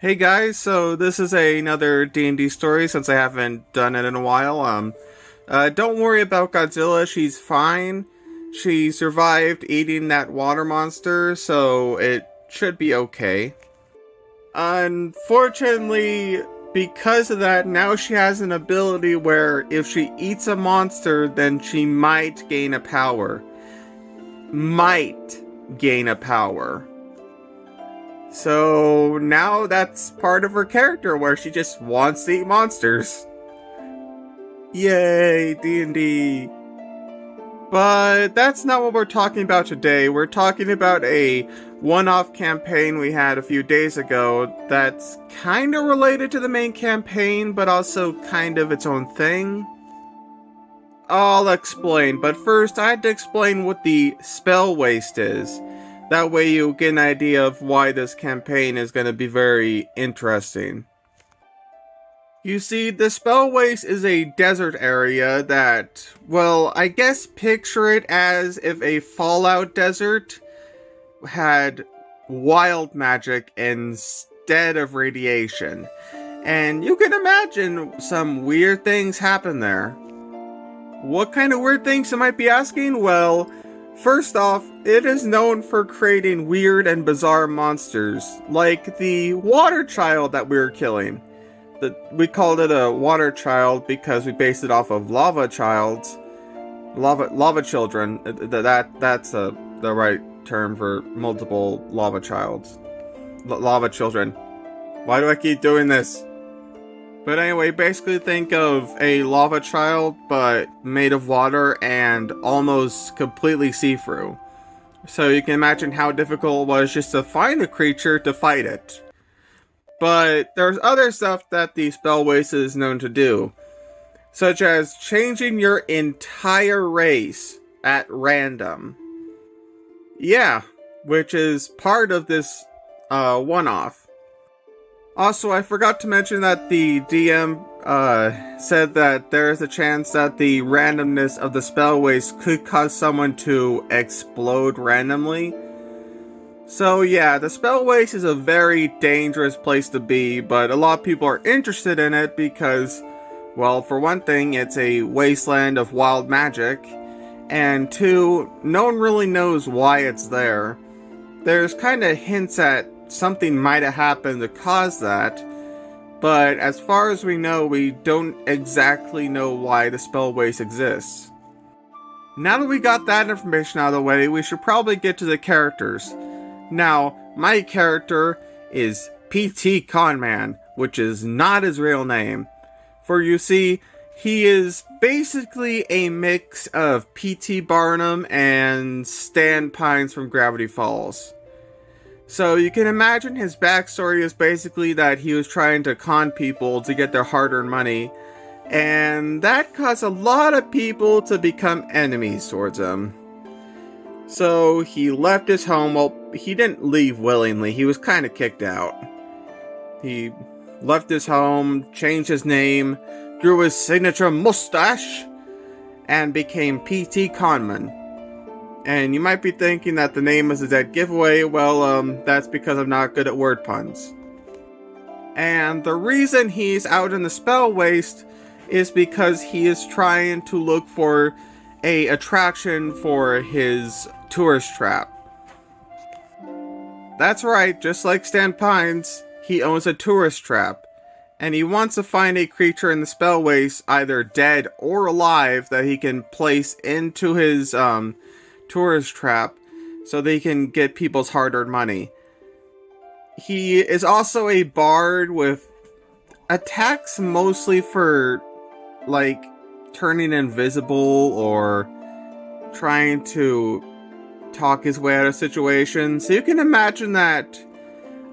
Hey guys, so this is another D&D story since I haven't done it in a while. Don't worry about Godzilla, she's fine. She survived eating that water monster, so it should be okay. Unfortunately, because of that, now she has an ability where if she eats a monster, then she might gain a power. Might gain a power. So now that's part of her character where she just wants to eat monsters. Yay, D&D. But that's not what we're talking about today. We're talking about a one-off campaign we had a few days ago that's kind of related to the main campaign, but also kind of its own thing. I'll explain, but first I had to explain what the spell waste is. That way you get an idea of why this campaign is going to be very interesting. You see, the spell waste is a desert area that, well, I guess picture it as if a Fallout desert had wild magic instead of radiation. And you can imagine some weird things happen there. What kind of weird things you might be asking? Well, first off, it is known for creating weird and bizarre monsters, like the water child that we were killing. We called it a water child because we based it off of lava childs. Lava children. That's the right term for multiple lava childs. Lava children. Why do I keep doing this? But anyway, basically think of a lava child, but made of water and almost completely see-through. So you can imagine how difficult it was just to find a creature to fight it. But there's other stuff that the spell waste is known to do, such as changing your entire race at random. Yeah, which is part of this one-off. Also, I forgot to mention that the DM said that there is a chance that the randomness of the spell waste could cause someone to explode randomly. So yeah, the spell waste is a very dangerous place to be, but a lot of people are interested in it because, well, for one thing, it's a wasteland of wild magic, and two, no one really knows why it's there. There's kind of hints at something might have happened to cause that, but as far as we know, we don't exactly know why the spell waste exists. Now that we got that information out of the way, we should probably get to the characters. Now, my character is PT Conman, which is not his real name. For you see, he is basically a mix of P.T. Barnum and Stan Pines from Gravity Falls. So you can imagine his backstory is basically that he was trying to con people to get their hard-earned money, and that caused a lot of people to become enemies towards him. So he left his home. Well, he didn't leave willingly, he was kind of kicked out. He left his home, changed his name, grew his signature mustache, and became P.T. Conman. And you might be thinking that the name is a dead giveaway. Well, that's because I'm not good at word puns. And the reason he's out in the spell waste is because he is trying to look for a attraction for his tourist trap. That's right, just like Stan Pines, he owns a tourist trap. And he wants to find a creature in the spell waste, either dead or alive, that he can place into his, tourist trap so they can get people's hard-earned money. He is also a bard with attacks mostly for, like, turning invisible or trying to talk his way out of situations. So you can imagine that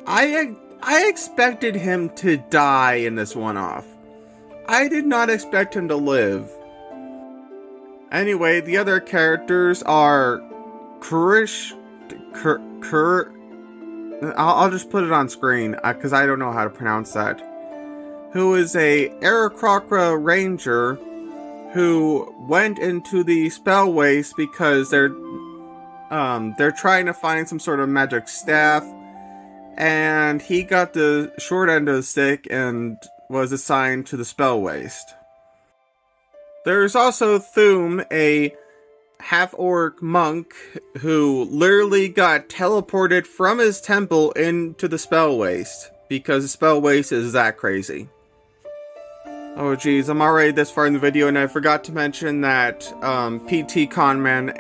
I expected him to die in this one-off. I did not expect him to live. Anyway, the other characters are I'll just put it on screen, because I don't know how to pronounce that. Who is a Aarakocra ranger who went into the spell waste because they're trying to find some sort of magic staff, and he got the short end of the stick and was assigned to the spell waste. There's also Thuum, a half-orc monk who literally got teleported from his temple into the spell waste, because the spell waste is that crazy. Oh geez, I'm already this far in the video and I forgot to mention that PT Conman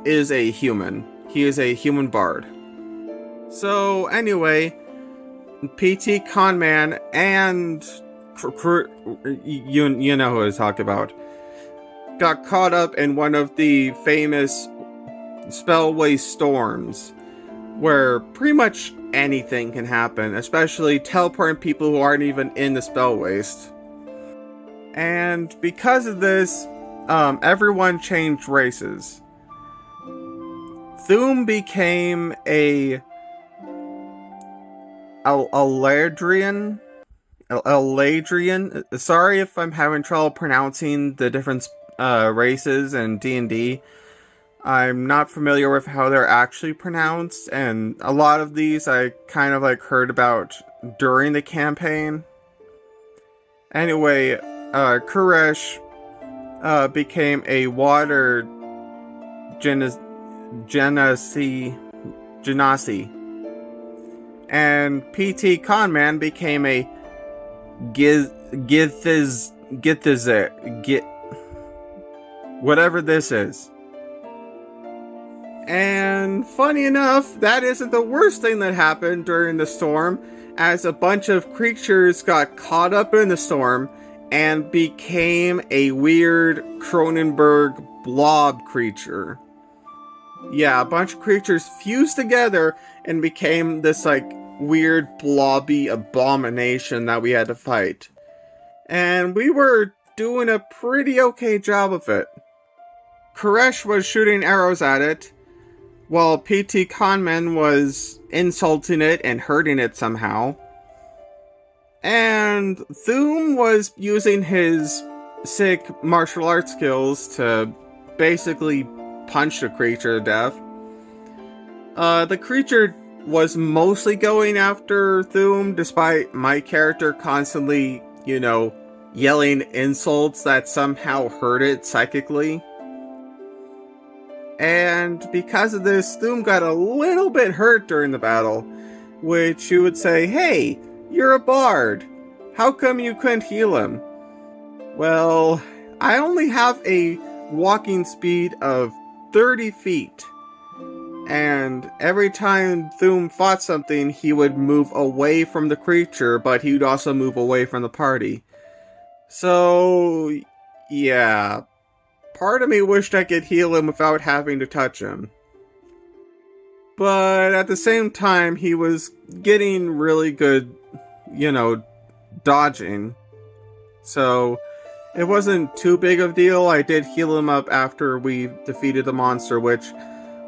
is a human. He is a human bard. So anyway, PT Conman and you know who I talk about, got caught up in one of the famous spell waste storms, where pretty much anything can happen, especially teleporting people who aren't even in the spell waste. And because of this, everyone changed races. Thuum became a Eladrian. Sorry if I'm having trouble pronouncing the different races in D&D. I'm not familiar with how they're actually pronounced, and a lot of these I kind of heard about during the campaign. Anyway, Kuresh became a water genasi, and PT Conman became a whatever this is. And funny enough, that isn't the worst thing that happened during the storm, as a bunch of creatures got caught up in the storm and became a weird Cronenberg blob creature. Yeah, a bunch of creatures fused together and became this weird blobby abomination that we had to fight. And we were doing a pretty okay job of it. Kuresh was shooting arrows at it, while PT Conman was insulting it and hurting it somehow. And Thuum was using his sick martial arts skills to basically punch the creature to death. The creature was mostly going after Thuum, despite my character constantly, yelling insults that somehow hurt it psychically. And because of this, Thuum got a little bit hurt during the battle, which you would say, hey, you're a bard. How come you couldn't heal him? Well, I only have a walking speed of 30 feet. And every time Thuum fought something, he would move away from the creature, but he would also move away from the party. So, yeah. Part of me wished I could heal him without having to touch him. But at the same time, he was getting really good, dodging. So, it wasn't too big of a deal. I did heal him up after we defeated the monster, which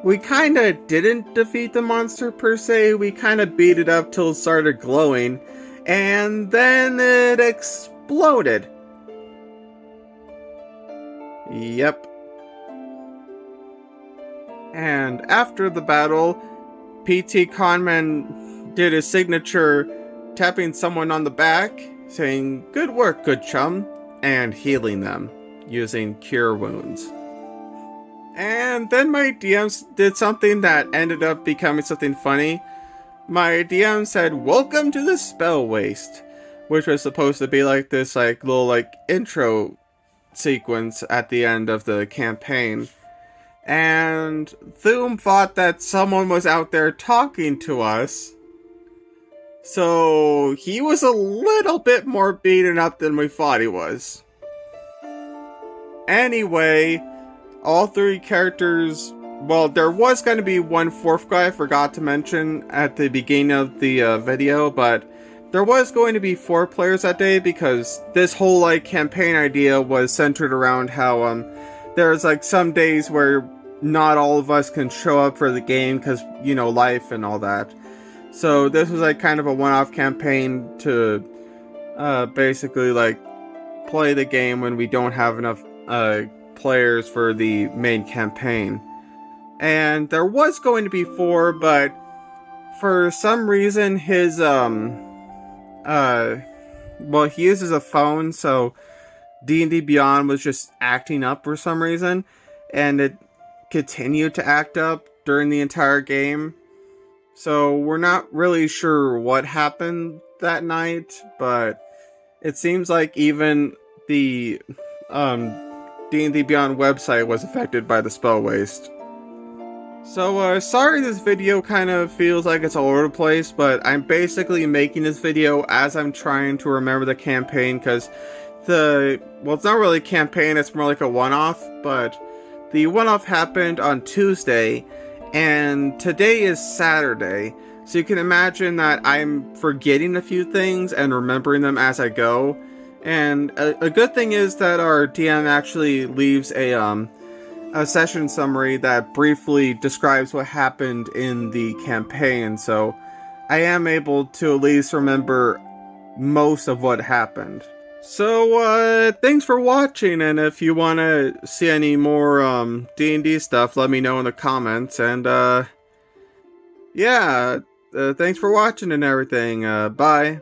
we kinda didn't defeat the monster per se. We kinda beat it up till it started glowing, and then it exploded. Yep. And after the battle, PT Conman did his signature tapping someone on the back, saying, "Good work, good chum," and healing them using cure wounds. And then my DMs did something that ended up becoming something funny. My DM said, "Welcome to the spell waste," which was supposed to be this little intro sequence at the end of the campaign. And Thuum thought that someone was out there talking to us, so he was a little bit more beaten up than we thought he was. Anyway, all three characters, well, there was going to be one fourth guy I forgot to mention at the beginning of the video, but there was going to be 4 players that day, because this whole campaign idea was centered around how there's some days where not all of us can show up for the game because life and all that. So this was kind of a one-off campaign to basically play the game when we don't have enough players for the main campaign. And there was going to be 4, but for some reason his well, he uses a phone, so D&D Beyond was just acting up for some reason, and it continued to act up during the entire game. So we're not really sure what happened that night, but it seems like even the um, D&D Beyond website was affected by the spell waste. So, sorry this video kind of feels like it's all over the place, but I'm basically making this video as I'm trying to remember the campaign, because well, it's not really a campaign, it's more like a one-off, but the one-off happened on Tuesday, and today is Saturday, so you can imagine that I'm forgetting a few things and remembering them as I go. And a good thing is that our DM actually leaves a session summary that briefly describes what happened in the campaign, so I am able to at least remember most of what happened. So, thanks for watching, and if you want to see any more, D&D stuff, let me know in the comments, and, yeah, thanks for watching and everything, bye.